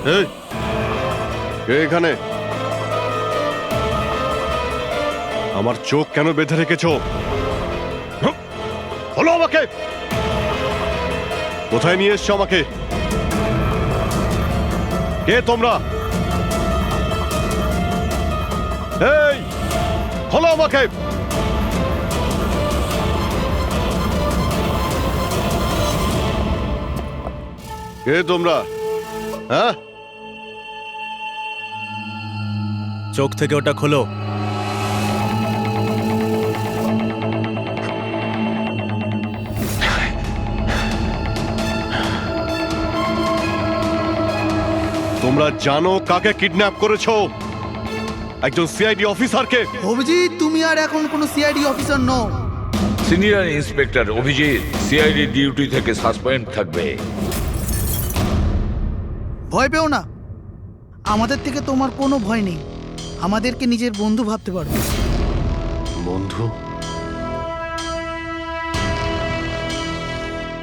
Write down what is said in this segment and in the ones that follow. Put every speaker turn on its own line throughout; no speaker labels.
এই, কে এখানে? আমার চোখ কেন বেঁধে রেখেছ? বলো আমাকে, কোথায় নিয়ে এসছো আমাকে? কে তোমরা? এই, বলো আমাকে। কে তোমরা? হ্যাঁ,
চোখ থেকে ওটা খোলো।
তোমরা জানো কাকে কিডন্যাপ করেছো? একজন সিআইডি অফিসারকে।
অভিজিৎ, তুমি আর এখন কোনো সিআইডি অফিসার নও।
Senior inspector Abhijit CID duty থেকে সাসপেন্ড থাকবে।
ভয় পেও না, আমাদের থেকে তোমার কোনো ভয় নেই। আমাদেরকে নিজের বন্ধু ভাবতে পারো।
বন্ধু?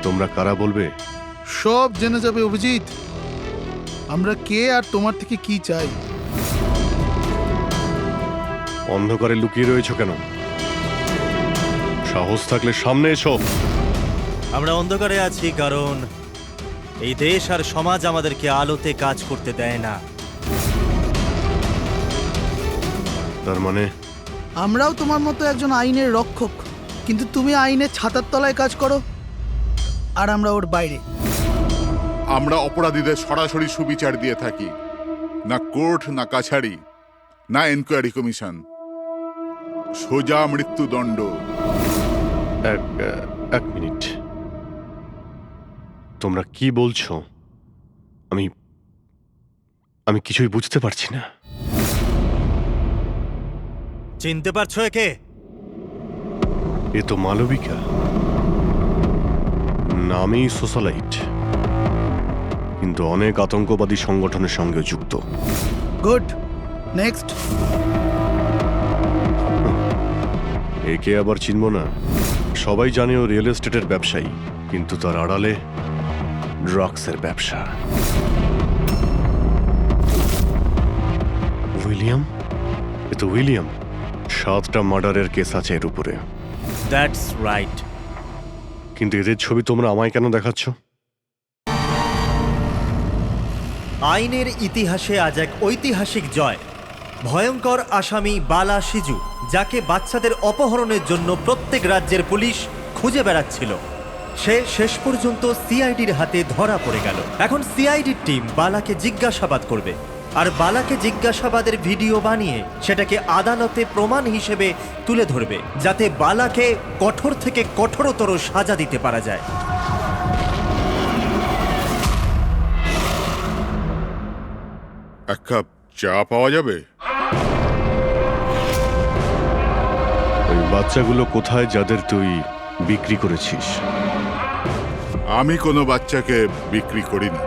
তোমরা কারা বলবে?
সব জেনে যাবে অভিজিৎ, আমরা কে আর তোমার থেকে কি চাই।
অন্ধকারে লুকিয়ে রয়েছো কেন? সাহস থাকলে সামনে এসো।
আমরা অন্ধকারে আছি কারণ এই দেশ আর সমাজ আমাদেরকে আলোতে কাজ করতে দেয় না।
তার মানে
আমরাও তোমার মতো একজন আইনের রক্ষক, কিন্তু তুমি আইনের ছাতার তলায় কাজ করো আর আমরা ওর বাইরে।
আমরা অপরাধীদের সরাসরি সুবিচার দিয়ে থাকি, না কোর্ট, না কাছারি, না এনকোয়ারি কমিশন, সোজা মৃত্যুদণ্ড।
এক মিনিট, তোমরা কি বলছো? আমি কিছুই বুঝতে পারছি না।
চিনতে পারছো একে?
এ তো মালবিকা, নামেই সোশ্যালাইট, কিন্তু অনেক আতঙ্কবাদী সংগঠনের সঙ্গে যুক্ত।
Good, next.
একে আবার চিনব না? সবাই জানে ও রিয়েল এস্টেটের ব্যবসায়ী, কিন্তু তার আড়ালে ড্রাগসের ব্যবসা। উইলিয়াম? এ তো উইলিয়াম। 7টা মার্ডারের কেস আছে এর উপরে।
That's right.
কিন্তু এদের ছবি তোমরা আমায় কেন দেখাচ্ছ?
আইনের ইতিহাসে আজ এক ঐতিহাসিক জয়। ভয়ঙ্কর আসামি বালা সিজু, যাকে বাচ্চাদের অপহরণের জন্য প্রত্যেক রাজ্যের পুলিশ খুঁজে বেড়াচ্ছিল, সে শেষ পর্যন্ত সিআইডির হাতে ধরা পড়ে গেল। এখন সিআইডির টিম বালাকে জিজ্ঞাসাবাদ করবে, আর বালাকে জিজ্ঞাসাবাদের ভিডিও বানিয়ে সেটাকে আদালতে প্রমাণ হিসেবে তুলে ধরবে, যাতে বালাকে কঠোর থেকে কঠোরতর সাজা দিতে পারা যায়।
এক কাপ চা পাওয়া যাবে?
ওই বাচ্চাগুলো কোথায় যাদের তুই বিক্রি করেছিস?
আমি কোনো বাচ্চাকে বিক্রি করিনি।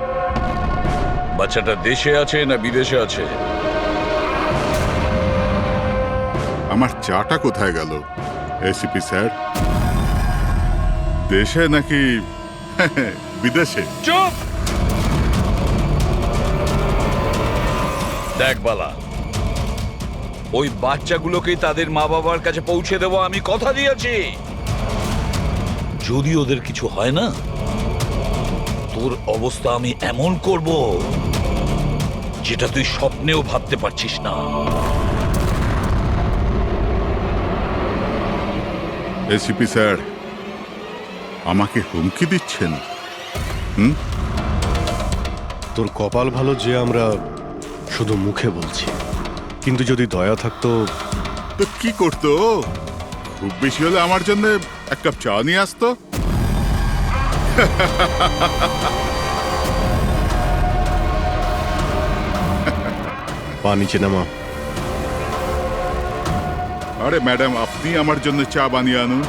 বাচ্চাটা দেশে আছে না বিদেশে আছে?
আমার চাটা কোথায় গেল এসিপি স্যার? দেশে নাকি বিদেশে?
চুপ! দেখ বালা, ওই বাচ্চাগুলোকে তাদের মা বাবার কাছে পৌঁছে দেবো, আমি কথা দিয়েছি। যদি ওদের কিছু হয় না, তোর অবস্থা আমি এমন করব যেটা তুই স্বপ্নেও ভাবতে পারছিস না।
এসিপি স্যার আমাকে হুমকি দিচ্ছেন?
তোর কপাল ভালো যে আমরা শুধু মুখে বলছি, কিন্তু যদি দয়া থাকতো।
তো কি করতো? খুব বেশি হলে আমার জন্য এক কাপ চা নিয়ে আসতো।
পা নিচে নামা।
আরে ম্যাডাম, আপনি আমার জন্য চা বানিয়ে আনুন।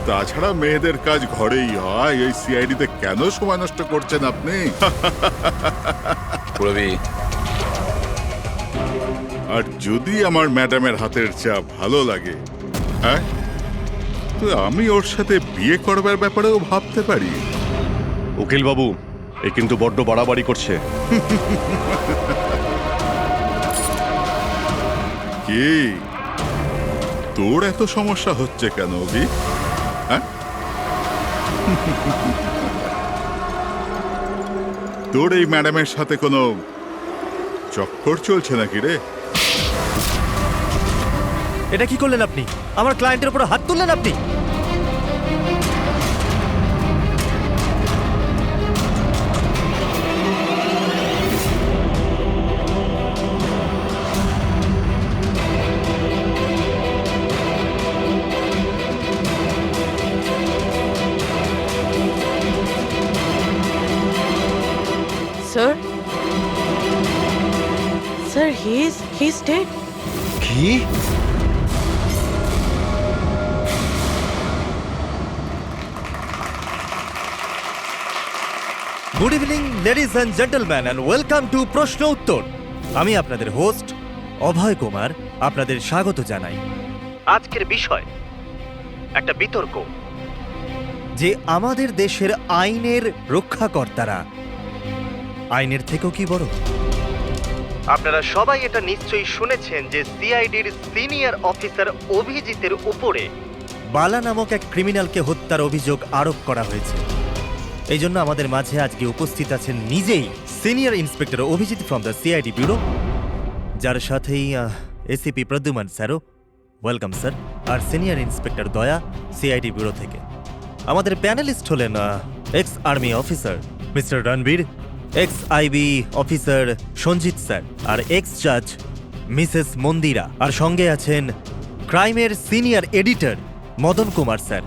তাছাড়া মেয়েদের কাজ ঘরেই হয়, এই সিআইডিতে কেন সময় নষ্ট করছেন আপনি?
প্রবি,
আর যদি আমার ম্যাডামের হাতের চা ভালো লাগে, হ্যাঁ, তো আমি ওর সাথে বিয়ে করবার ব্যাপারেও ভাবতে পারি।
উকিল বাবু, এ কিন্তু বড্ড বাড়াবাড়ি করছে।
কি তোর এত সমস্যা হচ্ছে কেন অভি? হ্যাঁ? তোর এই ম্যাডামের সাথে কোনো চক্কর চলছে নাকি রে?
এটা কি করলেন আপনি? আমার ক্লায়েন্টের উপর হাত তুললেন আপনি।
Sir? Sir, he's dead.
কি?
Good evening ladies and gentleman and welcome to প্রশ্ন উত্তর। আমি আপনাদের হোস্ট অভয় কুমার আপনাদের স্বাগত জানাই। আজকের বিষয় একটা বিতর্ক যে আমাদের দেশের আইনের রক্ষাকর্তারা আইনের থেকেও কি বড়। আপনারা সবাই এটা নিশ্চয়ই শুনেছেন যে সিআইডির সিনিয়র অফিসার অভিজিতের উপরে বালা নামক এক ক্রিমিনালকে হত্যার অভিযোগ আরোপ করা হয়েছে। এই জন্য আমাদের মাঝে আজকে উপস্থিত আছেন নিজেই senior inspector Abhijeet from the CID bureau, যার সাথেই এসিপি প্রদ্যুমান স্যারও, ওয়েলকাম স্যার, আর senior inspector Daya CID bureau থেকে। আমাদের প্যানেলিস্ট হলেন ex army officer Mr Ranbir, ex IB officer Sanjit sir, আর এক্স জাজ মিসেস মন্দিরা, আর সঙ্গে আছেন ক্রাইমের senior editor Madan Kumar sir,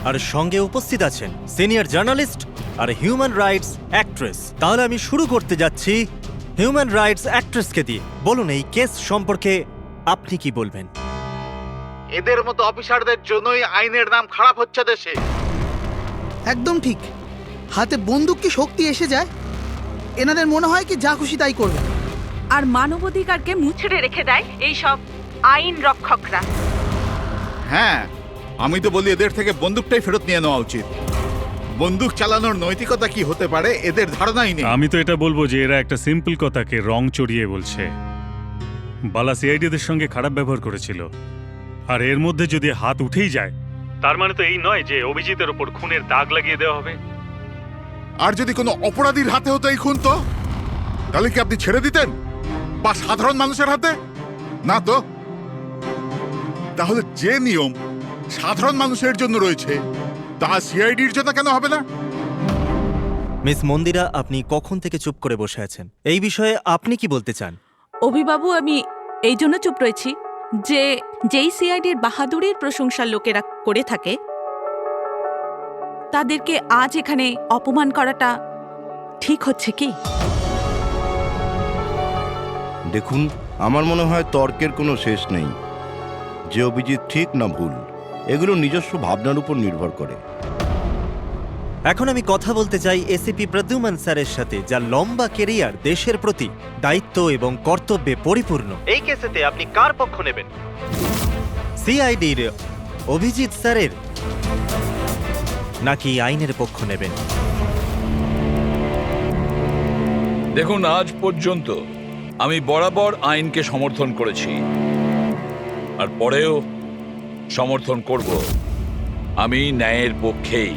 আর সঙ্গে উপস্থিত আছেন সিনিয়র জার্নালিস্ট আর হিউম্যান রাইটস অ্যাক্ট্রেস। তাহলে আমি শুরু করতে যাচ্ছি হিউম্যান রাইটস অ্যাক্ট্রেসকে দিয়ে। বলুন, এই কেস সম্পর্কে আপনি কি বলবেন?
এদের মতো অফিসারদের জন্যই আইনের নাম খারাপ হচ্ছে দেশে।
একদম ঠিক। হাতে বন্দুক কি শক্তি এসে যায়? এনাদের মনে হয় কি যা খুশি তাই করবে।
আর মানবাধিকারকে মুচড়ে রেখে দেয় এই সব আইন রক্ষকরা।
হ্যাঁ, আমি তো বলি এদের থেকে বন্দুকটাই ফেরত নিয়ে নেওয়া উচিত। বন্দুক চালানোর নৈতিকতা কি হতে পারে এদের ধারণাই নেই।
আমি তো এটা বলবো যে এরা একটা সিম্পল কথাকে রং চড়িয়ে বলছে। বালা সিআইডিদের সঙ্গে খারাপ ব্যবহার করেছিল, আর এর মধ্যে যদি হাত উঠেই যায় তার মানে তো এই নয় যে অভিজিতের ওপর খুনের দাগ লাগিয়ে দেওয়া হবে।
আর যদি কোনো অপরাধীর হাতে হতো এই খুন, তো তাহলে কি আপনি ছেড়ে দিতেন? বা সাধারণ মানুষের হাতে? না তো। তাহলে যে নিয়ম সাধারণ মানুষের জন্য রয়েছে তা সিআইডির জন্য কেন হবে না?
মিস মন্দিরা, আপনি কখন থেকে চুপ করে বসে আছেন? এই বিষয়ে আপনি কি বলতে চান?
অভিবাবু, আমি এই জন্য চুপ রয়েছি যে যেই সিআইডির বাহাদুরির প্রশংসা লোকেরা করে থাকে তাদেরকে আজ এখানে অপমান করাটা ঠিক হচ্ছে কি?
দেখুন, আমার মনে হয় তর্কের কোনো শেষ নেই। যে অভিজিৎ ঠিক না ভুল, এগুলো নিজস্ব ভাবনার উপর নির্ভর করে।
এখন আমি কথা বলতে চাই এসিপি প্রদ্যুমান স্যারের সাথে, যার লম্বা কেরিয়ার দেশের প্রতি দায়িত্ব এবং কর্তব্যে পরিপূর্ণ। এই কেসেতে আপনি কার পক্ষ নেবেন? সিআইডির অভিজিৎ স্যারের নাকি আইনের পক্ষ নেবেন?
দেখুন, আজ পর্যন্ত আমি বরাবর আইনকে সমর্থন করেছি, আর পরেও সমর্থন করব। আমি ন্যায়ের পক্ষেই।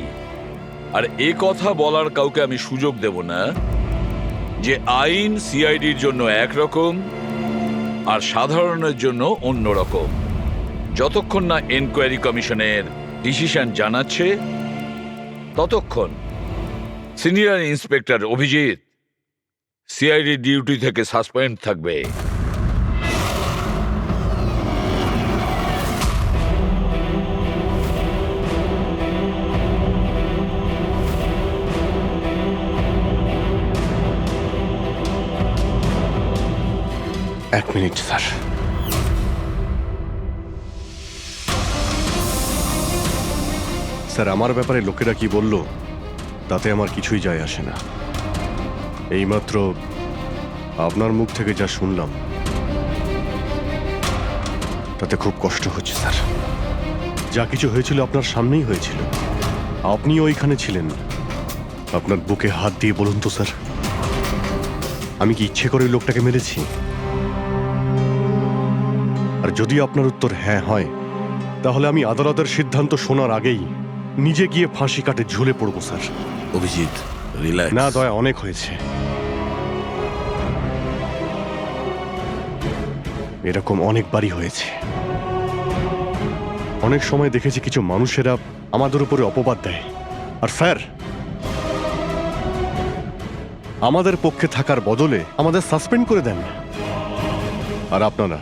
আর এ কথা বলার কাউকে আমি সুযোগ দেব না যে আইন সিআইডির জন্য একরকম আর সাধারণের জন্য অন্যরকম। যতক্ষণ না এনকোয়ারি কমিশনের ডিসিশন জানাচ্ছে ততক্ষণ senior inspector Abhijit CID duty থেকে সাসপেন্ড থাকবে।
এক মিনিট স্যার। স্যার, আমার ব্যাপারে লোকেরা কি বলল তাতে আমার কিছুই যায় আসে না। এইমাত্র আপনার মুখ থেকে যা শুনলাম তাতে খুব কষ্ট হচ্ছে স্যার। যা কিছু হয়েছিল আপনার সামনেই হয়েছিল, আপনি ওইখানে ছিলেন। আপনার বুকে হাত দিয়ে বলুন তো স্যার, আমি কি ইচ্ছে করে ওই লোকটাকে মেরেছি? আর যদি আপনার উত্তর হ্যাঁ হয়, তাহলে আমি আদালতের সিদ্ধান্ত শোনার আগেই নিজে গিয়ে ফাঁসি কাটে ঝুলে পড়বো স্যার।
অভিজিৎ, রিল্যাক্স।
না দয়া, অনেক হয়েছে। এরকম অনেকবারই হয়েছে। অনেক সময় দেখেছি কিছু মানুষেরা আমাদের উপরে অপবাদ দেয়, আর স্যার আমাদের পক্ষে থাকার বদলে আমাদের সাসপেন্ড করে দেন। আর আপনারা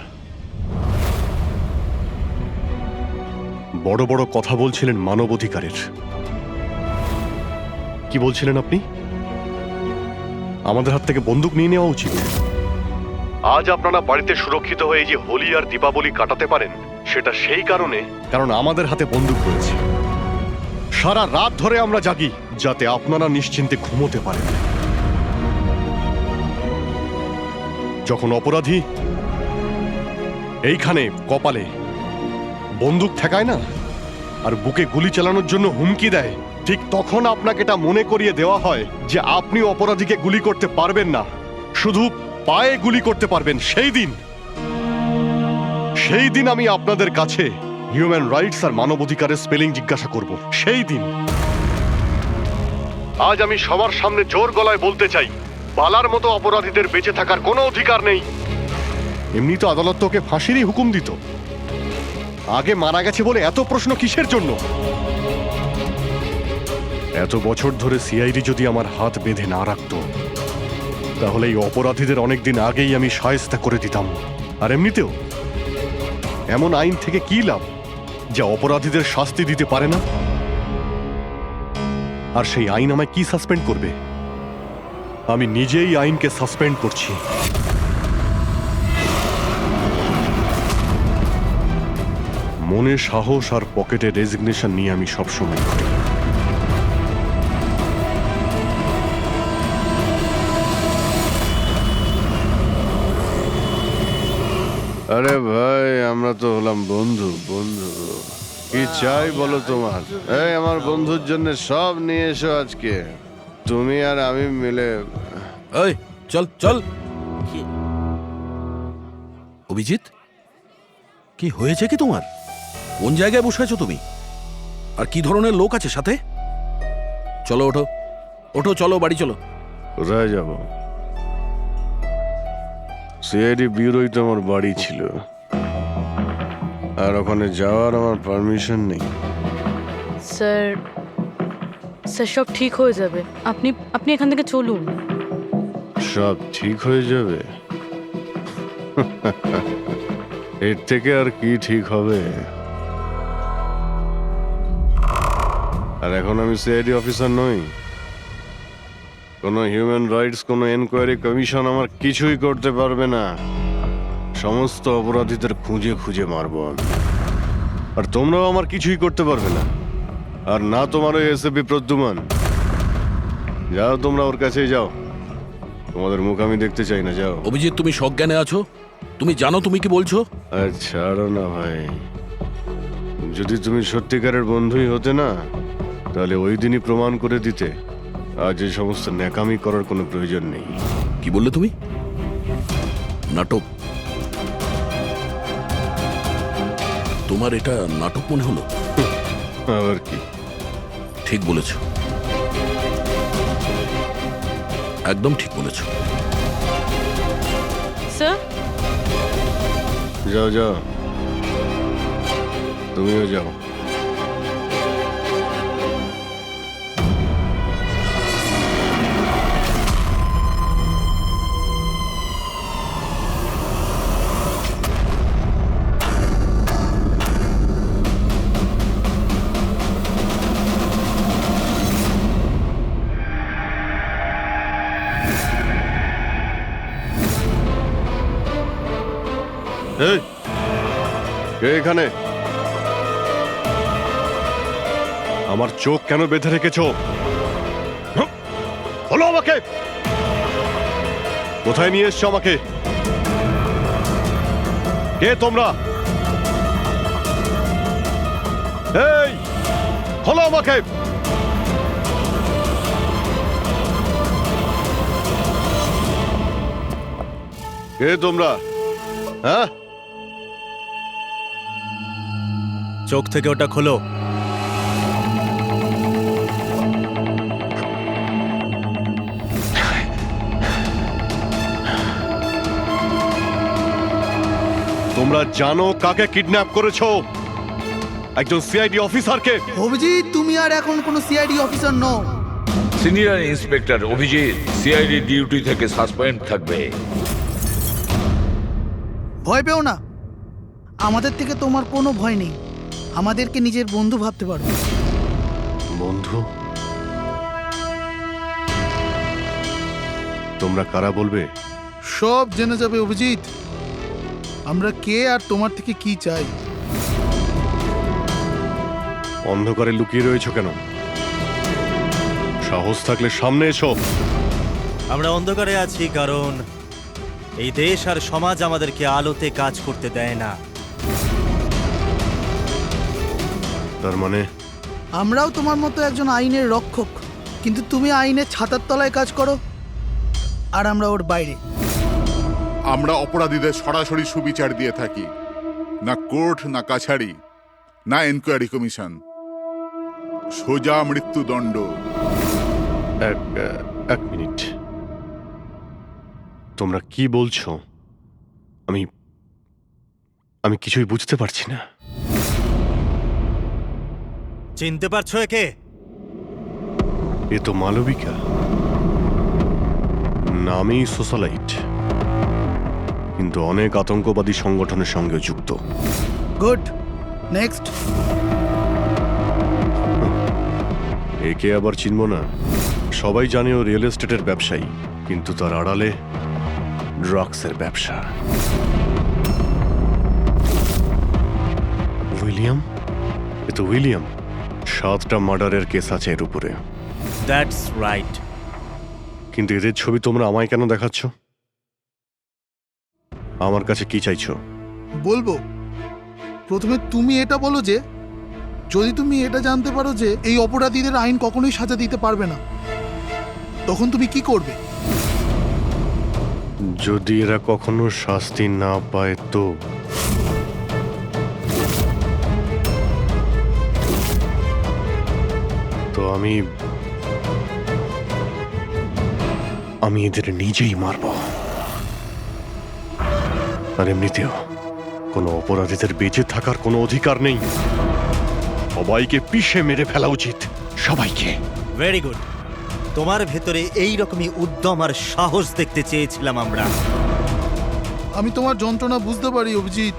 বড় বড় কথা বলছিলেন মানবাধিকারের। কি বলছিলেন আপনি? আমাদের হাত থেকে বন্দুক নিয়ে নেওয়া উচিত। আজ আপনারা বাড়িতে সুরক্ষিত হয়ে যে হোলি আর দীপাবলি কাটাতে পারেন, সেটা সেই কারণ আমাদের হাতে বন্দুক রয়েছে। সারা রাত ধরে আমরা জাগি যাতে আপনারা নিশ্চিন্তে ঘুমোতে পারেন। যখন অপরাধী এইখানে কপালে বন্দুক ঠেকায় না আর বুকে গুলি চালানোর জন্য হুমকি দেয়, ঠিক তখন আপনাকে এটা মনে করিয়ে দেওয়া হয় যে আপনি অপরাধীকে গুলি করতে পারবেন না, শুধু পায়ে গুলি করতে পারবেন। সেই দিন আমি আপনাদের কাছে হিউম্যান রাইটস আর মানবাধিকারের স্পেলিং জিজ্ঞাসা করব। সেই দিন। আজ আমি সবার সামনে জোর গলায় বলতে চাই, বালার মতো অপরাধীদের বেঁচে থাকার কোনো অধিকার নেই। এমনি তো আদালত তোকে ফাঁসিরই হুকুম দিত। আগে মারা গেছে বলে এত প্রশ্ন কিসের জন্য? এত বছর ধরে সিআইডি যদি আমার হাত বেঁধে না রাখতো, তাহলে এই অপরাধীদের অনেকদিন আগেই আমি শায়েস্তা করে দিতাম। আর এমনিতেও এমন আইন থেকে কি লাভ যা অপরাধীদের শাস্তি দিতে পারে না? আর সেই আইন আমায় কি সাসপেন্ড করবে? আমি নিজেই আইনকে সাসপেন্ড করছি। মনে সাহস আর পকেটে রেজিগনেশন নিয়ে আমি সবসময় ঘুরি। আরে ভাই, আমরা তো হলাম বন্ধু। কি চাই বলো তোমার? এই আমার বন্ধুর জন্য সব নিয়ে এসো আজকে, তুমি আর আমি মিলে।
এই চল চল। অভিজিৎ, কি হয়েছে কি তোমার? কোন জায়গায় বসে আছো তুমি? আর কি ধরনের লোক আছে সাথে? চলো ওঠো ওঠো, চলো বাড়ি চলো।
কোথায় যাব? সিআইডি ব্যুরোই তো আমার বাড়ি ছিল, আর ওখানে যাওয়ার আমার পারমিশন নেই।
স্যার, সব ঠিক হয়ে যাবে। আপনি এখান থেকে চলুন।
সব ঠিক হয়ে যাবে? এর থেকে আর কি ঠিক হবে? আর এখন আমি সিআইডি অফিসার নই। কোনো হিউম্যান রাইটস, কোনো এনকোয়ারি কমিশন আমার কিছুই করতে পারবে না। সমস্ত অপরাধীদের খুঁজে খুঁজে মারবো আমি। আর তোমরাও আমার কিছুই করতে পারবে না। আর না তোমার ওই এসএপি প্রদ্যুমান। যাও, তোমরা ওর কাছেই যাও। তোমাদের মুখ আমি দেখতে চাই না, যাও।
অভিজিৎ, তুমি সজ্ঞানে আছো? তুমি জানো তুমি কি বলছো?
ছাড়ো না ভাই। যদি তুমি সত্যিকারের বন্ধুই হতে না, তাহলে ওই দিনই প্রমাণ করে দিতে আজ এই সমস্ত ন্যাকামি করার কোনো প্রয়োজন নেই।
কি বললে তুমি? নাটক? তোমার এটা নাটক মনে হলো?
আবার কি?
ঠিক বলেছ, একদম ঠিক বলেছ।
স্যার,
যাও যাও, তুমিও যাও। এই, কে এখানে? আমার চোখ কেন বেঁধে রেখেছ? বলো আমাকে, কোথায় নিয়ে এসছো আমাকে? কে তোমরা? এই, বলো আমাকে। কে তোমরা? হ্যাঁ,
চোখ থেকে ওটা খোলো।
তোমরা জানো কাকে কিডন্যাপ করেছো? একজন সিআইডি অফিসারকে।
অভিজিৎ, তুমি আর এখন কোনো সিআইডি অফিসার নও।
Senior inspector Abhijit CID duty থেকে সাসপেন্ড থাকবে।
ভয় পেও না, আমাদের থেকে তোমার কোনো ভয় নেই। আমাদেরকে নিজের বন্ধু ভাবতে পারো।
বন্ধু? তোমরা কারা বলবে?
সব জেনে যাবে অভিজিৎ, আমরা কে আর তোমার থেকে কি চাই।
অন্ধকারে লুকিয়ে রয়েছো কেন? সাহস থাকলে সামনে এসো।
আমরা অন্ধকারে আছি কারণ এই দেশ আর সমাজ আমাদেরকে আলোতে কাজ করতে দেয় না।
তার মানে
আমরাও তোমার মতো একজন আইনের রক্ষক, কিন্তু তুমি আইনের ছাতার তলায় কাজ করো আর আমরা ওর বাইরে।
আমরা অপরাধীদের সরাসরি সুবিচার দিয়ে থাকি, না কোর্ট, না কাছারি, না এনকোয়ারি কমিশন, সোজা মৃত্যুদণ্ড।
এক মিনিট, তোমরা কি বলছো? আমি কিছুই বুঝতে পারছি না।
চিনতে পারছো একে?
এ তো মালবিকা, নামেই সোশ্যালাইট, কিন্তু অনেক আতঙ্কবাদী সংগঠনের সঙ্গে যুক্ত।
Good, next.
একে আবার চিনব না? সবাই জানে ও রিয়েল এস্টেটের ব্যবসায়ী, কিন্তু তার আড়ালে ড্রাগসের ব্যবসা। উইলিয়াম? এ তো উইলিয়াম। 7টা মার্ডারের কেস আছে এর উপরে।
That's right.
কিন্তু এদের ছবি তোমরা আমায় কেন দেখাচ্ছ? আমার কাছে কি চাইছো?
বলবো, প্রথমে তুমি এটা বলো যে যদি তুমি এটা জানতে পারো যে এই অপরাধীদের আইন কখনোই সাজা দিতে পারবে না, তখন তুমি কি করবে?
যদি এরা কখনো শাস্তি না পায় তো? তো আমি এদের নিজেই মারব। আর এমনিতেও কোনো অপরাধীদের বেঁচে থাকার কোনো অধিকার নেই। সবাইকে পিষে মেরে ফেলা উচিত, সবাইকে।
Very good. তোমার ভেতরে এই রকমই উদ্যম আর সাহস দেখতে চেয়েছিলাম আমরা।
আমি তোমার যন্ত্রণা বুঝতে পারি অভিজিৎ।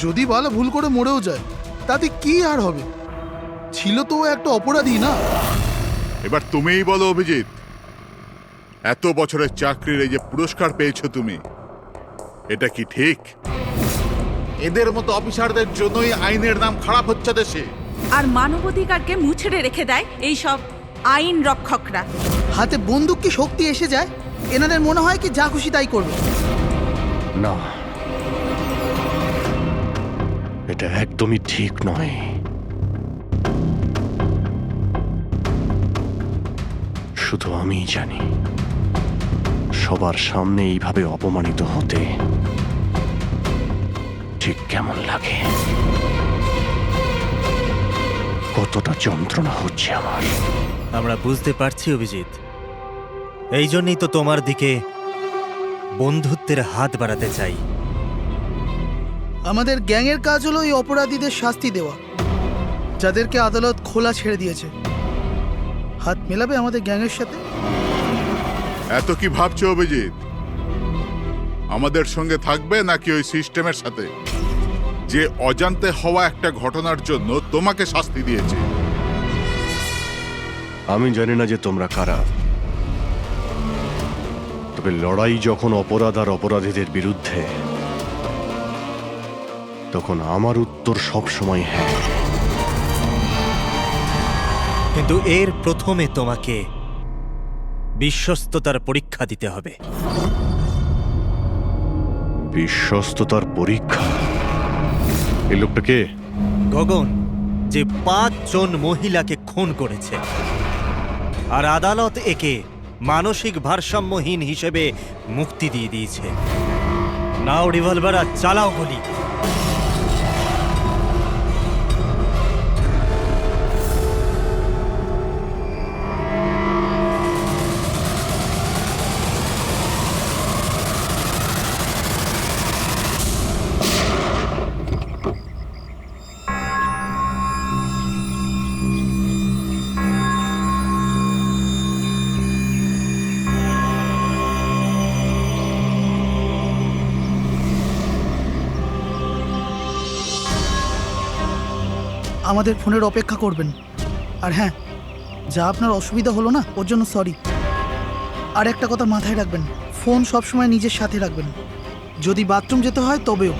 যদি বালা ভুল করে মরেও যায় তাতে কি আর হবে? ছিল তো ও একটা অপরাধী, না?
এবার তুমিই বলো অভিজিৎ, এত বছরের চাকরির এই যে পুরস্কার পেয়েছো তুমি, এটা কি ঠিক?
এদের মতো অফিসারদের জন্যই আইনের নাম খারাপ হচ্ছে দেশে।
আর মানবাধিকারকে মুছড়ে রেখে দেয় এই সব আইন রক্ষকরা।
হাতে বন্দুক কি শক্তি এসে যায়? এনাদের মনে হয় কি যা খুশি তাই করবে।
না, এটা একদমই ঠিক নয়। শুধু আমিই জানি সবার সামনে এইভাবে অপমানিত হতে ঠিক কেমন লাগে, কতটা যন্ত্রণা হচ্ছে আমার।
আমরা বুঝতে পারছি অভিজিৎ, এই জন্যই তো তোমার দিকে বন্ধুত্বের হাত বাড়াতে চাই।
আমাদের গ্যাংয়ের কাজ হলো এই অপরাধীদের শাস্তি দেওয়া, যাদেরকে আদালত খোলা ছেড়ে দিয়েছে। হাত মেলাবে আমাদের গ্যাংয়ের সাথে?
এত কি ভাবছো অভিজিৎ? আমাদের সঙ্গে থাকবে নাকি ওই সিস্টেমের সাথে, যে অজান্তে হওয়া একটা ঘটনার জন্য তোমাকে শাস্তি দিয়েছে?
আমি জানি না যে তোমরা কারা, তবে লড়াই যখন অপরাধ আর অপরাধীদের বিরুদ্ধে, তখন আমার উত্তর সবসময় হ্যাঁ।
কিন্তু এর প্রথমে তোমাকে বিশ্বস্ততার পরীক্ষা দিতে হবে।
বিশ্বস্ততার পরীক্ষা? এই লোকটা কে?
গগন, যে 5 জন মহিলাকে খুন করেছে, আর আদালত একে মানসিক ভারসাম্যহীন হিসেবে মুক্তি দিয়ে দিয়েছে। নাও রিভলভার আর চালাও গুলি।
আমাদের ফোনের অপেক্ষা করবেন। আর হ্যাঁ, যা আপনার অসুবিধা হলো না ওর জন্য সরি। আর একটা কথা মাথায় রাখবেন, ফোন সবসময় নিজের সাথে রাখবেন, যদি বাথরুম যেতে হয় তবেও।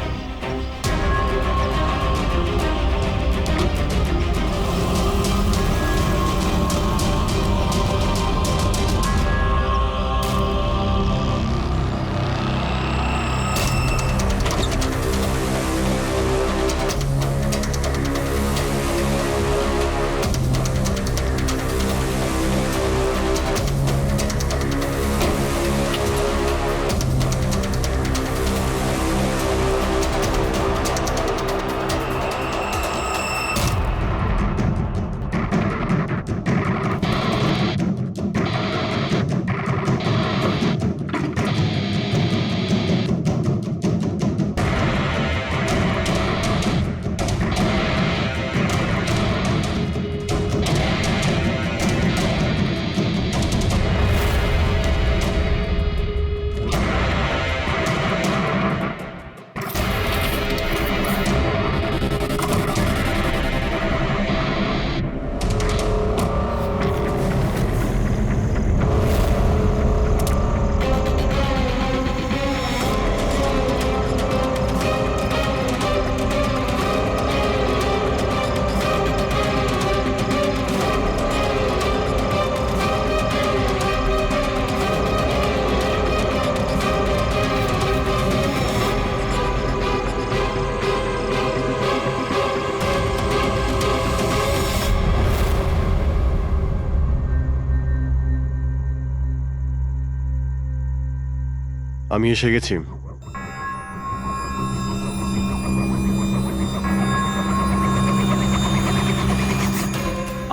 আমি এসে গেছি।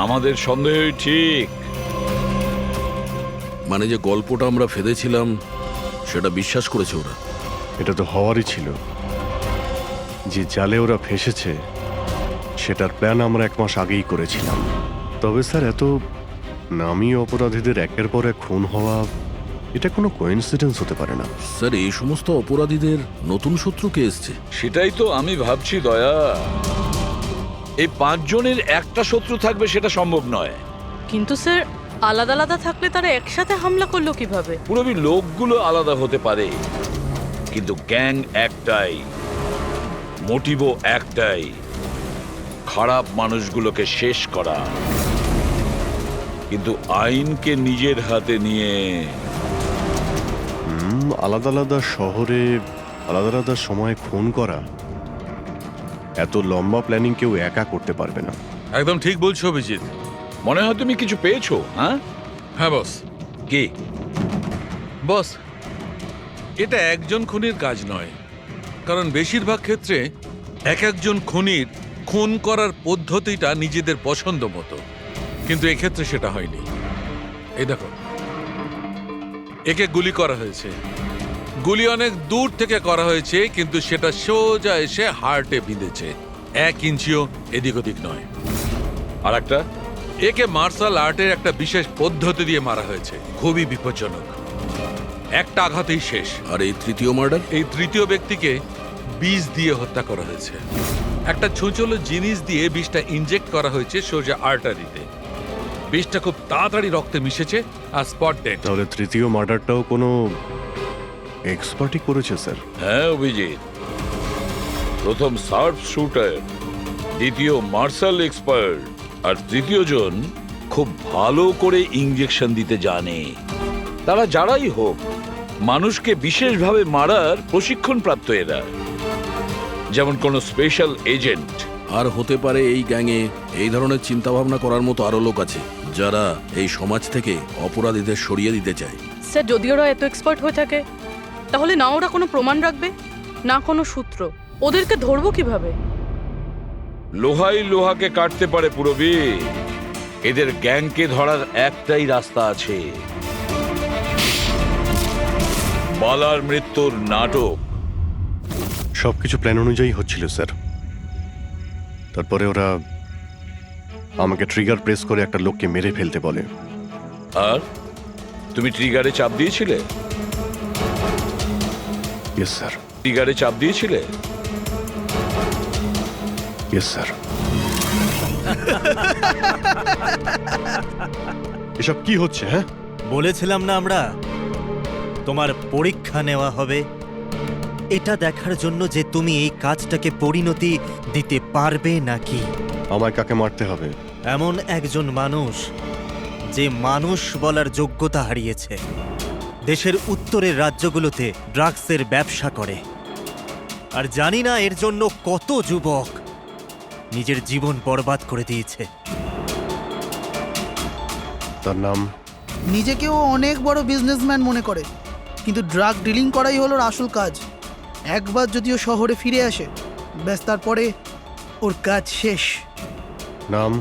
আমাদের সন্দেহই ঠিক।
মানে যে গল্পটা আমরা ফেদেছিলাম সেটা বিশ্বাস করেছে ওরা।
এটা তো হওয়ারই ছিল। যে জালে ওরা ফেসেছে সেটার প্ল্যান আমরা 1 মাস আগেই করেছিলাম। তবে স্যার, এত নামী অপরাধীদের একের পর এক খুন হওয়া, এটা কোনো কোইন্সিডেন্স হতে পারে না।
স্যার, এই সমস্ত অপরাধীদের নতুন শত্রু কে এসছে?
সেটাই তো আমি ভাবছি দয়া। এই 5 জনের একটা শত্রু থাকবে সেটা সম্ভব নয়।
কিন্তু স্যার, আলাদা আলাদা থাকলে তারা একসাথে হামলা করলো কিভাবে?
পুরোপুরি লোকগুলো আলাদা হতে পারে, কিন্তু গ্যাং একটাই, মোটিভও একটাই, খারাপ মানুষগুলোকে শেষ করা। কিন্তু আইনকে নিজের হাতে নিয়ে
আলাদা আলাদা শহরে আলাদা আলাদা সময় খুন করা, এত লম্বা প্ল্যানিং কেউ একা করতে পারবে না।
একদম ঠিক বলছো অভিজিৎ।
মনে হয় তুমি কিছু পেয়েছো। হ্যাঁ
হ্যাঁ বস।
কি
বস, এটা একজন খুনির কাজ নয়, কারণ বেশিরভাগ ক্ষেত্রে এক একজন খুনির খুন করার পদ্ধতিটা নিজেদের পছন্দ মতো, কিন্তু এক্ষেত্রে সেটা হয়নি। এই দেখো, একে গুলি করা হয়েছে, গুলি অনেক দূর থেকে করা হয়েছে, কিন্তু সেটা সোজা এসে হার্টে বিঁধেছে, 1 ইঞ্চিও এদিক ওদিক নয়।
আর একটা,
একে মার্শাল আর্টের একটা বিশেষ পদ্ধতি দিয়ে মারা হয়েছে, খুবই বিপজ্জনক, একটা আঘাতেই শেষ। আর এই তৃতীয় মার্ডার, এই তৃতীয় ব্যক্তিকে বিষ দিয়ে হত্যা করা হয়েছে। একটা ছোঁচলো জিনিস দিয়ে বিষটা ইনজেক্ট করা হয়েছে সোজা আর্টারিতে। বিষটা খুব তাড়াতাড়ি রক্তে মিশেছে আর স্পট ডেড।
তাহলে তৃতীয় মার্ডারটাও কোনো এক্সপার্টই করেছে স্যার?
হ্যাঁ অভিজিৎ, প্রথম শার্প শুটার, দ্বিতীয় মার্শাল এক্সপার্ট, আর তৃতীয় জন খুব ভালো করে ইনজেকশন দিতে জানে। তারা যারাই হোক, মানুষকে বিশেষভাবে মারার প্রশিক্ষণ প্রাপ্ত এরা, যেমন কোন স্পেশাল এজেন্ট।
আর হতে পারে এই গ্যাংয়ে এই ধরনের চিন্তা ভাবনা করার মতো আরো লোক আছে, যারা এই সমাজ থেকে অপরাধীদের সরিয়ে দিতে চায়।
স্যার, যদি ওরা এত এক্সপার্ট হয়ে থাকে, তাহলে না ওরা কোনো প্রমাণ রাখবে? না কোনো সূত্র। ওদেরকে ধরবো কিভাবে?
লোহাই লোহাকে কাটতে পারে পুরবী। এদের গ্যাংকে ধরার একটাই রাস্তা আছে, বালার মৃত্যুর নাটক।
সবকিছু প্ল্যান অনুযায়ী হচ্ছিল স্যার। তারপরে ওরা আমাকে ট্রিগার প্রেস করে একটা লোককে মেরে ফেলতে বলে।
আর তুমি ট্রিগারে চাপ দিয়েছিলে?
Yes sir.
ট্রিগারে চাপ দিয়েছিলে?
Yes sir. এসব কি হচ্ছে? হ্যাঁ,
বলেছিলাম না আমরা তোমার পরীক্ষা নেওয়া হবে, এটা দেখার জন্য যে তুমি এই কাজটাকে পরিণতি দিতে পারবে নাকি।
আমায় কাকে মারতে হবে?
এমন একজন মানুষ যে মানুষ বলার যোগ্যতা হারিয়েছে, দেশের উত্তরের রাজ্যগুলোতে ড্রাগসের ব্যবসা করে, আর জানি না এর জন্য কত যুবক নিজের জীবন বরবাদ করে দিয়েছে।
তার নাম?
নিজেকেও অনেক বড় বিজনেসম্যান মনে করে, কিন্তু ড্রাগ ডিলিং করাই হলো ওর আসল কাজ। একবার যদি ও শহরে ফিরে আসে, ব্যাস তারপরে ওর কাজ শেষ।
নাম?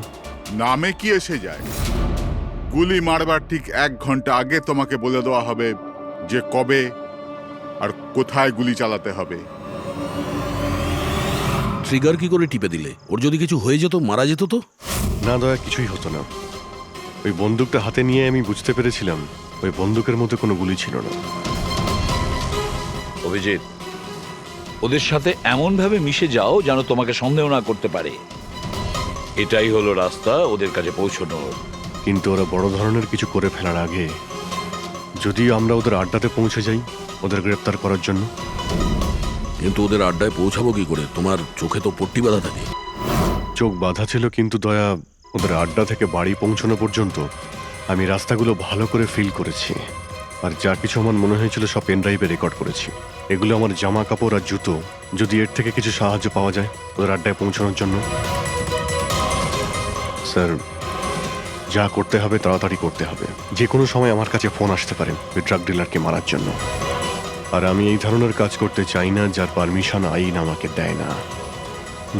নামে কি এসে যায়? গুলি মারবার ঠিক 1 ঘন্টা আগে তোমাকে বলে দেওয়া হবে যে কবে আর কোথায় গুলি চালাতে হবে।
ট্রিগার কি করে টিপে দিলে? ওর যদি কিছু হয়ে যেত, মারা যেত তো?
না দয়া, কিছুই হতো না। ওই বন্দুকটা হাতে নিয়ে আমি বুঝতে পেরেছিলাম ওই বন্দুকের মধ্যে কোনো গুলি ছিল না।
অভিজিৎ, ওদের সাথে এমন ভাবে মিশে যাও যেন তোমাকে সন্দেহ না করতে পারে। এটাই হলো রাস্তা ওদের কাছে পৌঁছানোর।
কিন্তু ওরা বড় ধরনের কিছু করে ফেলার আগে যদি আমরা ওদের আড্ডাতে পৌঁছে যাই ওদের গ্রেপ্তার করার জন্য।
কিন্তু ওদের আড্ডায় পৌঁছাবো কি করে? তোমার চোখে তো পট্টি বাঁধা থাকে।
চোখ বাঁধা ছিল, কিন্তু দয়া, ওদের আড্ডা থেকে বাড়ি পৌঁছানো পর্যন্ত আমি রাস্তাগুলো ভালো করে ফিল করেছি। আর যা কিছু আমার মনে হয়েছিল সব পেন ড্রাইভে রেকর্ড করেছি। এগুলো আমার জামা কাপড় আর জুতো। যদি এর থেকে কিছু সাহায্য পাওয়া যায় ওদের আড্ডায় পৌঁছানোর জন্য। স্যার, যা করতে হবে তাড়াতাড়ি করতে হবে। যে কোনো সময় আমার কাছে ফোন আসতে পারে ওই ড্রাগ ডিলারকে মারার জন্য। আর আমি এই ধরনের কাজ করতে চাই না যার পারমিশন আইন আমাকে দেয় না।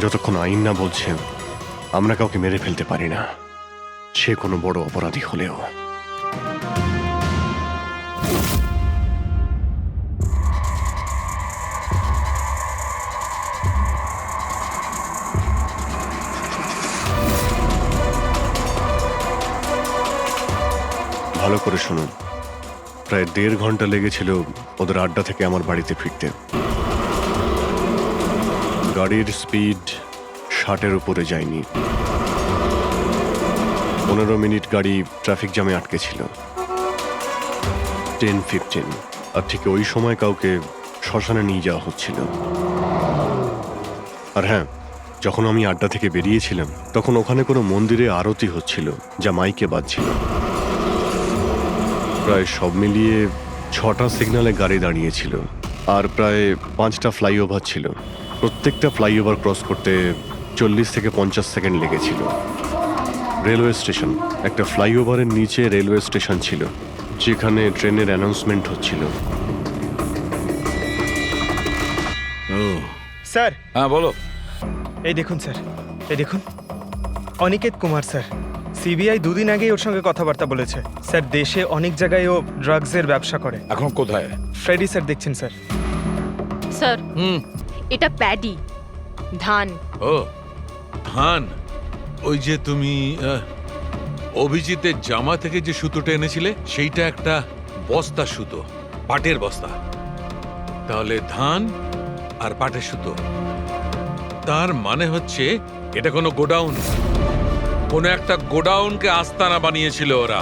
যতক্ষণ আইন না বলছে আমরা কাউকে মেরে ফেলতে পারি না, সে কোনো বড় অপরাধী হলেও। ভালো করে শুনুন, প্রায় 1.5 ঘন্টা লেগেছিল ওদের আড্ডা থেকে আমার বাড়িতে ফিরতে। গাড়ির স্পিড 60-এর উপরে যায়নি। 15 মিনিট গাড়ি ট্রাফিক জ্যামে আটকে ছিল। 10-15, আর ঠিক ওই সময় কাউকে শ্মশানে নিয়ে যাওয়া হচ্ছিল। আর হ্যাঁ, যখন আমি আড্ডা থেকে বেরিয়েছিলাম তখন ওখানে কোনো মন্দিরে আরতি হচ্ছিল যা মাইকে বাজছিল। প্রায় সব মিলিয়ে 6টা সিগন্যালে গাড়ি দাঁড়িয়েছিল, আর প্রায় 5টা ফ্লাইওভার ছিল। প্রত্যেকটা ফ্লাইওভার ক্রস করতে 40 থেকে 50 সেকেন্ড লেগেছিল। রেলওয়ে স্টেশন, একটা ফ্লাইওভারের নিচে রেলওয়ে স্টেশন ছিল যেখানে ট্রেনের অ্যানাউন্সমেন্ট হচ্ছিল।
স্যার।
হ্যাঁ বলো।
এই দেখুন স্যার, এই দেখুন, অনিকেত কুমার স্যার। সিবিআই 2 দিন আগেই ওর সঙ্গে কথাবার্তা বলেছে। স্যার, দেশে অনেক জায়গায় ও ড্রাগসের ব্যবসা করে।
এখন কোথায়?
ফ্রেডি স্যার দেখছেন স্যার।
স্যার, এটা প্যাডি, ধান।
ও ধান। ওই যে তুমি অভিজিতের জামা থেকে যে সুতোটা এনেছিলে সেইটা একটা বস্তা সুতো, পাটের বস্তা। তাহলে ধান আর পাটের সুতো, তার মানে হচ্ছে এটা কোনো গোডাউন, কোনো একটা গোডাউনকে আস্তানা বানিয়েছিল ওরা।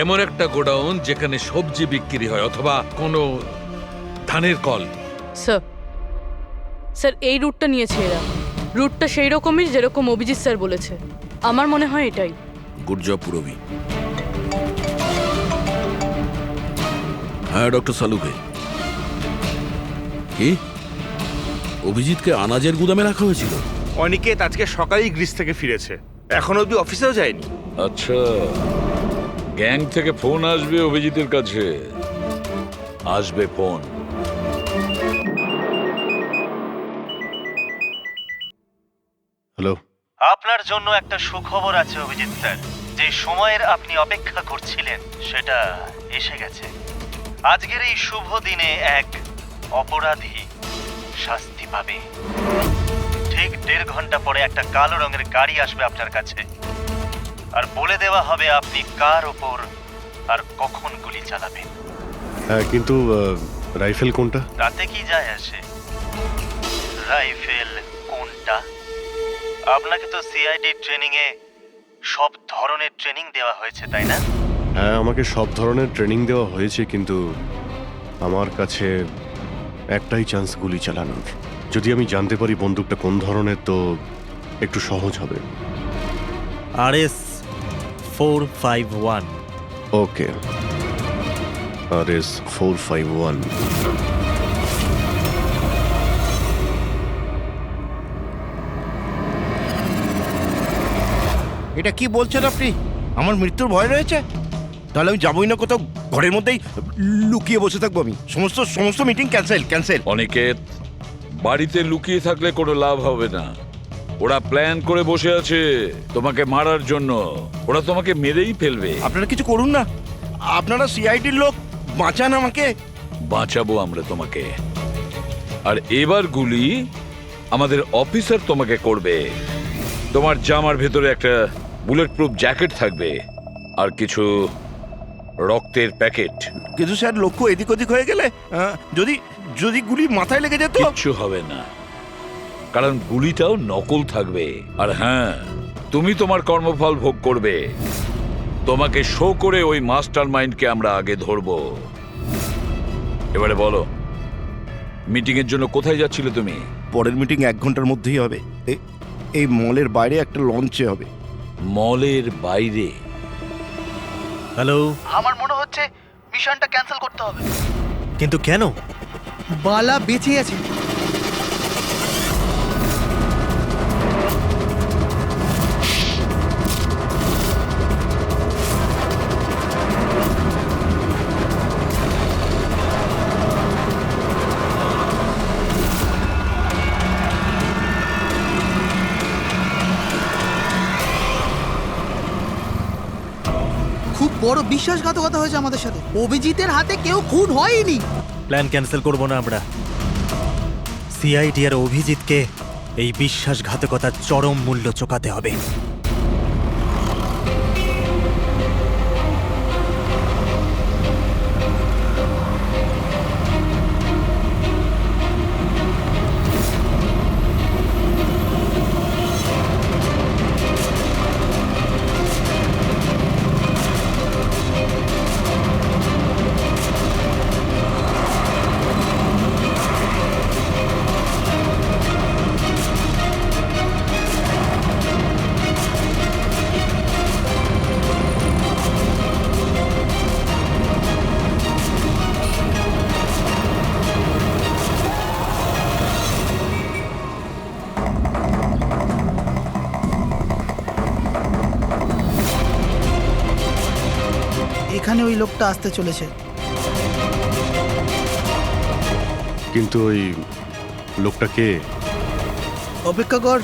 এমন একটা গোডাউন যেখানে সবজি বিক্রি হয়, অথবা কোনো ধানের কল।
স্যার, স্যার এই রুটটা নিয়েছে এরা। রুটটা সেই রকমই যেরকম অভিজিৎ স্যার বলেছে। আমার মনে হয় এটাই।
Good job Purabi. হ্যাঁ ডক্টর সালুকে। কি অভিজিৎকে আনাজের গুদামে রাখা হয়েছিল?
অনিকেত আজকে সকালেই গ্রিস থেকে ফিরেছে, এখন অব্দি অফিসেও যায়নি।
আচ্ছা, গ্যাং থেকে ফোন আসবে অভিজিতের কাছে। আসবে ফোন।
হ্যালো।
আপনার জন্য একটা সুখবর আছে অভিজিৎ স্যার। যে সময়ের আপনি অপেক্ষা করছিলেন সেটা এসে গেছে। আজকের এই শুভ দিনে এক অপরাধী শাস্তি পাবে। ঠিক 1.5 ঘন্টা পরে একটা কালো রঙের গাড়ি আসবে আপনার কাছে, আর বলে দেওয়া হবে আপনি কার ওপর আর কখন গুলি চালাবেন।
হ্যাঁ, কিন্তু রাইফেল কোনটা?
তাতে কি যায় আসে রাইফেল কোনটা? আপনাকে তো সিআইডি ট্রেনিং এ সব ধরনের ট্রেনিং দেওয়া হয়েছে, তাই না?
হ্যাঁ, আমাকে সব ধরনের ট্রেনিং দেওয়া হয়েছে, কিন্তু আমার কাছে একটাই চান্স গুলি চালানোর। যদি আমি জানতে পারি বন্দুকটা কোন ধরনের, তো একটু সহজ হবে।
RS 451।
ওকে, RS 451।
এটা কি বলছেন আপনি? আমার মৃত্যুর ভয় রয়েছে? তাহলে আমি যাবই না কোথাও, ঘরের মধ্যেই লুকিয়ে বসে থাকবো। আমি সমস্ত মিটিং ক্যান্সেল।
অনিকেত, বাড়িতে লুকিয়ে থাকলে কোনো লাভ হবে না। ওরা প্ল্যান করে বসে আছে তোমাকে মারার জন্য। ওরা তোমাকে মেরেই ফেলবে।
আপনারা কিছু করুন না, আপনারা সিআইডির লোক, বাঁচান আমাকে।
বাঁচাবো আমরা তোমাকে। আর এবার গুলি আমাদের অফিসার তোমাকে করবে। তোমার জামার ভেতরে একটা বুলেট প্রুফ জ্যাকেট থাকবে আর কিছু রক্তের প্যাকেট।
কিন্তু স্যার, লক্ষ্য এদিক ওদিক হয়ে গেলে যদি গুলি মাথায় লেগে যেত?
কিচ্ছু হবে না, কারণ গুলিটাও নকল থাকবে। আর হ্যাঁ, তুমি তোমার কর্মফল ভোগ করবে। তোমাকে শো করে ওই মাস্টার মাইন্ডকে আমরা আগে ধরবো। এবারে বলো, মিটিং এর জন্য কোথায় যাচ্ছিলে তুমি?
পরের মিটিং 1 ঘন্টার মধ্যেই হবে। এই মলের বাইরে একটা লঞ্চে হবে।
মলের বাইরে?
হ্যালো,
আমার মনে হচ্ছে মিশনটা ক্যান্সেল করতে হবে।
কিন্তু কেন?
বালা বেঁচে আছে। খুব বড় বিশ্বাসঘাতকতা হয়েছে আমাদের সাথে। অভিজিতের হাতে কেউ খুন হয়নি।
প্ল্যান ক্যান্সেল করব না আমরা। সিআইডি আর অভিজিৎকে এই বিশ্বাসঘাতকতার চরম মূল্য চোকাতে হবে।
এখানে ওই লোকটা আসতে চলেছে।
কিন্তু ওই লোকটা কে?
অপেক্ষা কর,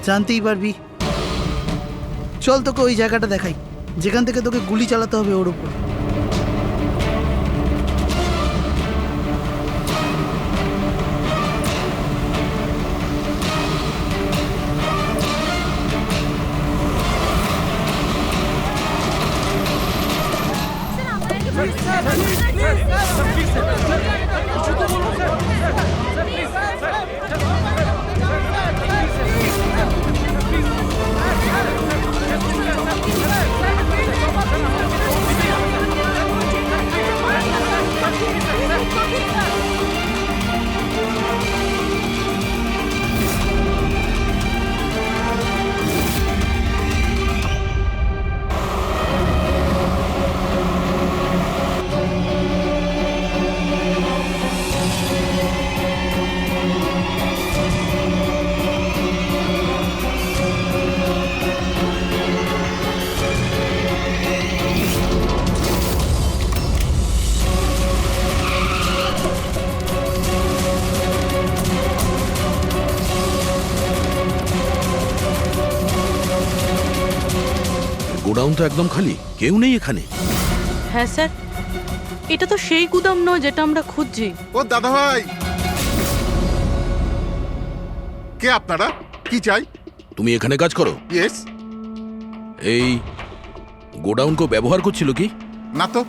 জানতেই পারবি। চল তোকে ওই জায়গাটা দেখাই, যেখান থেকে তোকে গুলি চালাতে হবে ওর উপর।
গোডাউন তো একদম খালি, কেউ নেই এখানে।
হ্যাঁ স্যার, এটা তো সেই গুদাম নয় যেটা আমরা খুঁজছি।
ও দাদা ভাই, কে আপনারা? কি চাই?
তুমি এখানে কাজ করো?
ইয়েস।
এই গোডাউন কেউ ব্যবহার করছিল কি?
না তো,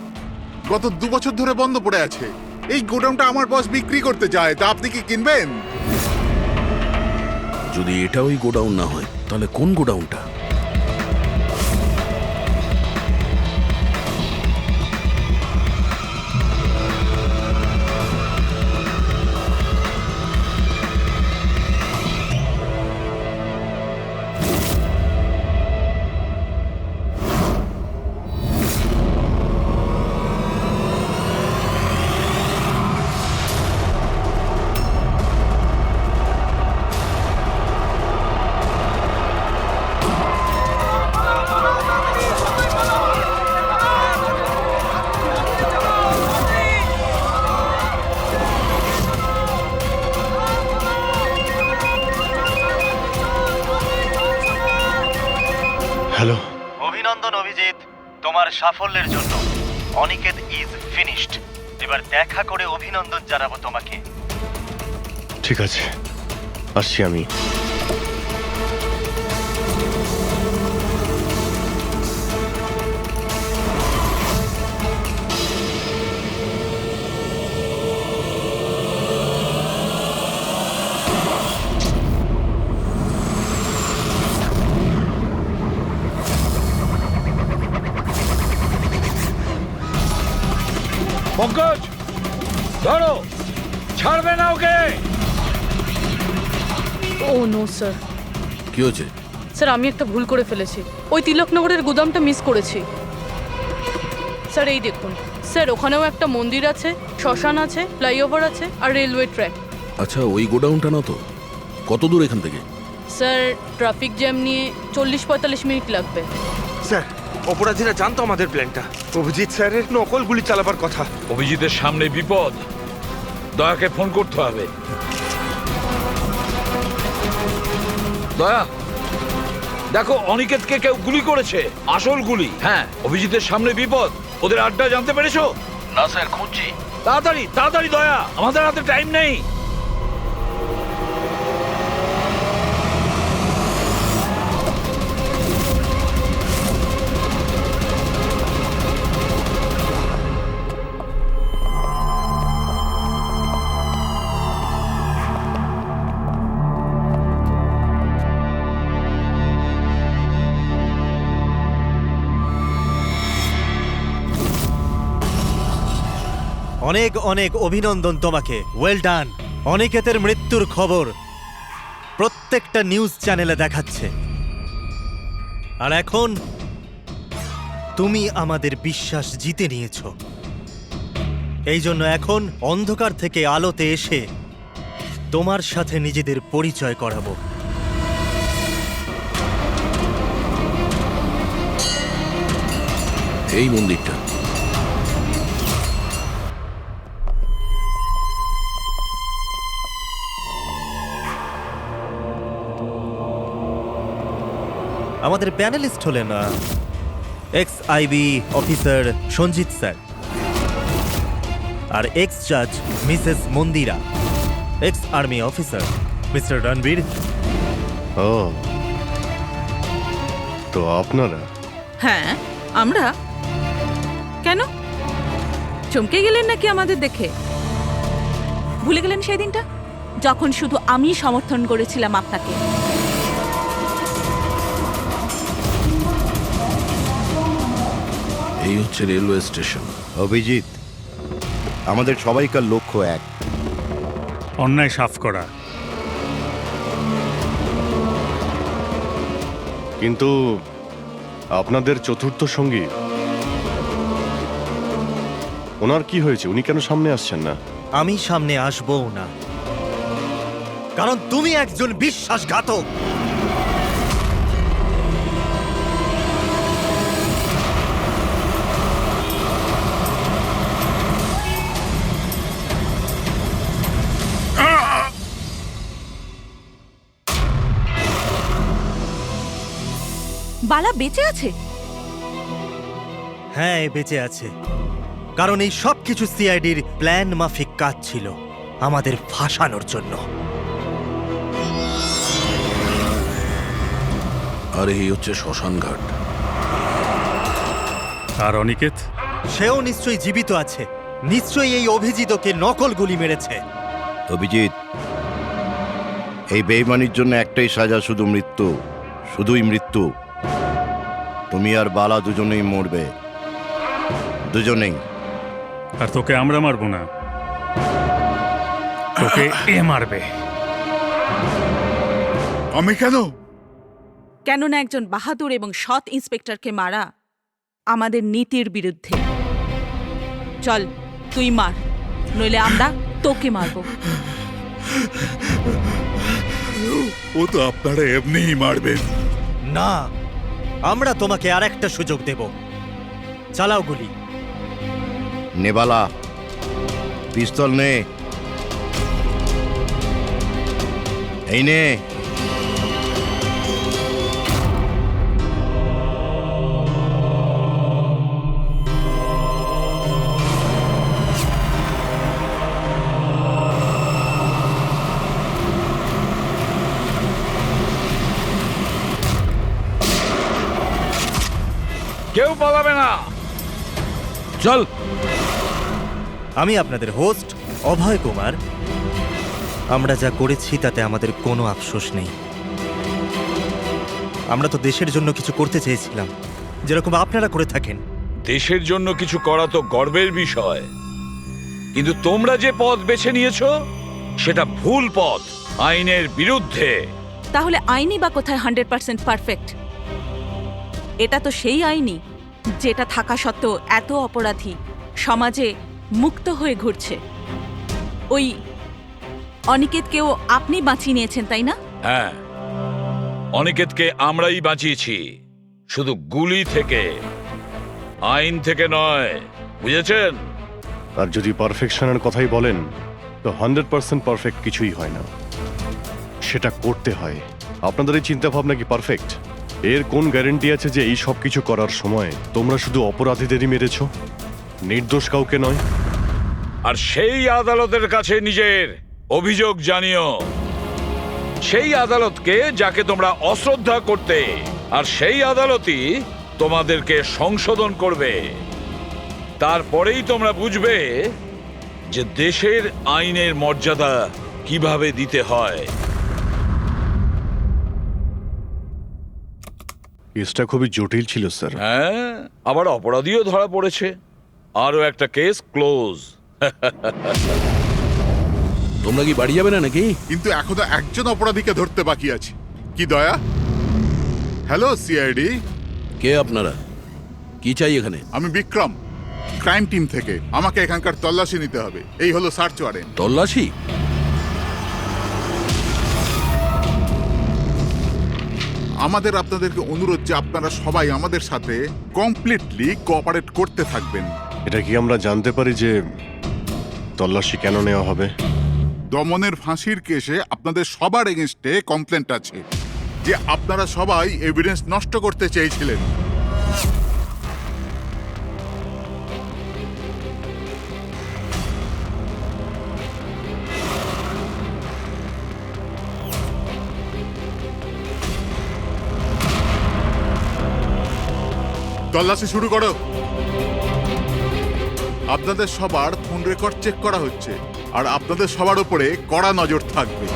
গত 2 বছর ধরে বন্ধ পড়ে আছে। এই গোডাউনটা আমার বস বিক্রি করতে চায়, তা আপনি কি কিনবেন?
যদি এটা ওই গোডাউন না হয় তাহলে কোন গোডাউনটা?
হ্যালো।
অভিনন্দন অভিজিৎ, তোমার সাফল্যের জন্য। Aniket is finished. এবার দেখা করে অভিনন্দন জানাবো তোমাকে।
ঠিক আছে, আসছি আমি।
পঙ্কজ, ধরো, ছাড়বে না ওকে।
ও নো স্যার।
কি হয়েছে?
স্যার আমি একটা ভুল করে ফেলেছি, ওই তিলকনগরের গুদামটা মিস করেছি। স্যার এই দেখুন স্যার, ওখানেও একটা মন্দির আছে, শ্মশান আছে, ফ্লাইওভার আছে আর রেলওয়ে ট্র্যাক।
আচ্ছা, ওই গোডাউনটা না তো? কত দূর এখান থেকে?
স্যার ট্রাফিক জ্যাম নিয়ে 40-45 মিনিট লাগবে।
স্যার, অপরাধীরা জানতো আমাদের প্ল্যানটা। অভিজিৎ স্যারের নকল গুলি চালাবার কথা।
অভিজিতের সামনে বিপদ, দয়াকে ফোন করতে হবে। দয়া, দেখো অনিকেতকে কেউ গুলি করেছে, আসল গুলি। হ্যাঁ, অভিজিতের সামনে বিপদ। ওদের আড্ডা জানতে পেরেছো? না স্যার, খুঁজছি। তাড়াতাড়ি তাড়াতাড়ি দয়া, আমাদের হাতে টাইম নেই।
অনেক অনেক অভিনন্দন তোমাকে। Well done. অনিকেতের মৃত্যুর খবর প্রত্যেকটা নিউজ চ্যানেলে দেখাচ্ছে, আর এখন তুমি আমাদের বিশ্বাস জিতে নিয়েছো। এই জন্য এখন অন্ধকার থেকে আলোতে এসে তোমার সাথে নিজেদের পরিচয় করাবো।
এই মন্দিরটা।
আমাদের প্যানেলিস্ট হলেন ex IB officer Sanjit sir, আর এক্স জাজ Mrs Mandira, ex army officer Mr Ranbir.
ও, তো আপনারা?
হ্যাঁ আমরা। কেন চমকে গেলেন নাকি আমাদের দেখে? ভুলে গেলেন সেই দিনটা যখন শুধু আমি সমর্থন করেছিলাম আপনাকে?
এই হচ্ছে রেলওয়ে স্টেশন।
অভিজিৎ, আমাদের সবাইকার লক্ষ্য এক,
অন্যায় সাফ করা।
কিন্তু আপনাদের চতুর্থ সঙ্গী, ওনার কি হয়েছে? উনি কেন সামনে আসছেন না?
আমি সামনে আসবো না, কারণ তুমি একজন বিশ্বাসঘাতক।
বালা বেঁচে আছে?
হ্যাঁ, এ বেঁচে আছে, কারণ এই সব কিছু সিআইডির প্ল্যান মাফিক কাজ ছিল আমাদের ফাঁসানোর জন্য।
আর এই হচ্ছে শ্মশান ঘাট।
আর অনিকেত?
সেও নিশ্চয়ই জীবিত আছে, নিশ্চয়ই এই অভিজিৎকে নকল গুলি মেরেছে।
অভিজিৎ, এই বেইমানির জন্য একটাই সাজা, শুধু মৃত্যু, শুধুই মৃত্যু। তুমি আর বালা দুজনেই মরবে, দুজনেই।
আর তোকে আমরা মারবো না, তোকে এ মারবে।
আমি কেন?
কেননা একজন বাহাদুর এবং সৎ ইন্সপেক্টরকে মারা আমাদের নীতির বিরুদ্ধে। চল, তুই মার, নইলে আমরা তোকে মারবো।
ও তো আপনারা এমনিই মারবেন।
না, আমরা তোমাকে আর একটা সুযোগ দেব। চালাও গুলি।
নেবালা, পিস্তল নে। এই নে।
কেউ পালাবে না,
চল।
আমি আপনাদের হোস্ট অভয় কুমার। আমরা যা করেছি তাতে আমাদের কোনো আফসোস নেই। আমরা তো দেশের জন্য কিছু করতে চেয়েছিলাম, যেরকম আপনারা করে থাকেন।
দেশের জন্য কিছু করা তো গর্বের বিষয়, কিন্তু তোমরা যে পথ বেছে নিয়েছো সেটা ভুল পথ, আইনের বিরুদ্ধে।
তাহলে আইনই বা কোথায় 100% পারফেক্ট? এটা তো সেই আইনই যেটা থাকা সত্ত্বেও এত অপরাধী সমাজে মুক্ত হয়ে ঘুরছে। ওই অনিকেতকেও আপনি বাঁচিয়ে নিয়েছেন, তাই না?
হ্যাঁ, অনিকেতকে আমরাই বাঁচিয়েছি, শুধু গুলি থেকে, আইন থেকে নয়, বুঝেছেন?
আর যদি পারফেকশনের কথাই বলেন, তো 100% পারফেক্ট কিছুই হয় না, সেটা করতে হয়। আপনাদের এই চিন্তা ভাবনা কি পারফেক্ট? এর কোন গ্যারেন্টি আছে যে এই সব কিছু করার সময় তোমরা শুধু অপরাধীদেরই মেরেছ, নির্দোষ কাউকে নয়?
আর সেই আদালতের কাছে নিজের অভিযোগ জানিও, সেই আদালতকে যাকে তোমরা অশ্রদ্ধা করতে, আর সেই আদালতই তোমাদেরকে সংশোধন করবে। তারপরেই তোমরা বুঝবে যে দেশের আইনের মর্যাদা কিভাবে দিতে হয়।
কেসটা খুবই জটিল ছিল স্যার।
হ্যাঁ, আবার অপরাধীও ধরা পড়েছে, আরো একটা কেস ক্লোজ।
তোমরা কি বাড়ি যাবে না নাকি?
কিন্তু এখনো একজন অপরাধীকে ধরতে বাকি আছে। কি দয়া? Hello CID.
কে আপনারা? কি চাই এখানে?
আমি বিক্রম, ক্রাইম টিম থেকে। আমাকে এখানকার তল্লাশি নিতে হবে। এই হলো সার্চ ওয়ারেন্ট।
তল্লাশি?
আমাদের আপনাদেরকে অনুরোধ যে আপনারা সবাই আমাদের সাথে কমপ্লিটলি কোঅপারেট করতে থাকবেন।
এটা কি আমরা জানতে পারি যে তল্লাশি কেন নেওয়া হবে?
দমনের ফাঁসির কেসে আপনাদের সবার এগেনস্টে কমপ্লেন্ট আছে যে আপনারা সবাই এভিডেন্স নষ্ট করতে চেয়েছিলেন। তল্লাশি শুরু করো। আপনাদের সবার ফোন রেকর্ড চেক করা হচ্ছে, আর আপনাদের সবার উপরে কড়া নজর থাকবে।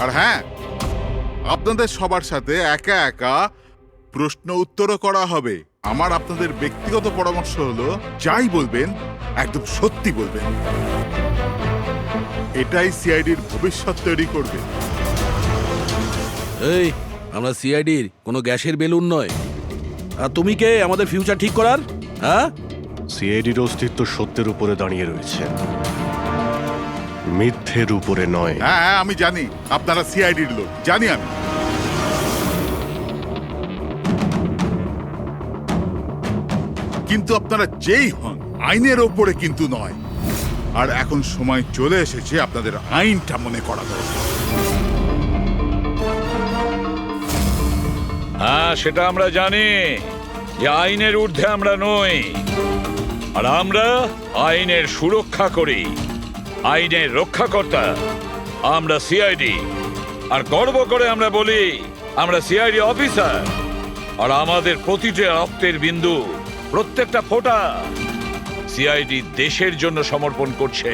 আর হ্যাঁ, আপনাদের সবার সাথে একা একা প্রশ্ন উত্তরও করা হবে। আমার আপনাদের ব্যক্তিগত পরামর্শ হলো, যাই বলবেন একদম সত্যি বলবেন। এটাই সিআইডির ভবিষ্যৎ তৈরি করবে।
এই, আমরা সিআইডির কোনো গ্যাসের বেলুন নয়। আর তুমি কে আমাদের ফিউচার ঠিক করার? হ্যাঁ,
সিআইডির অস্তিত্ব সত্যের উপরে দাঁড়িয়ে রয়েছে, মিথ্যের উপরে নয়।
হ্যাঁ হ্যাঁ, আমি জানি আপনারা সিআইডির লোক, জানি আমি। কিন্তু আপনারা যেই হন, আইনের ওপরে কিন্তু নয়। আর এখন সময় চলে এসেছে আপনাদের আইনটা মনে করা দরকার।
হ্যাঁ, সেটা আমরা জানি যে আইনের ঊর্ধ্বে আমরা নই, আর আমরা আইনের সুরক্ষা করি, আইনের রক্ষাকর্তা। আমরা সিআইডি, আর গর্ব করে আমরা বলি আমরা সিআইডি অফিসার। আর আমাদের প্রতিটা রক্তের বিন্দু, প্রত্যেকটা ফোঁটা সিআইডি দেশের জন্য সমর্পণ করছে।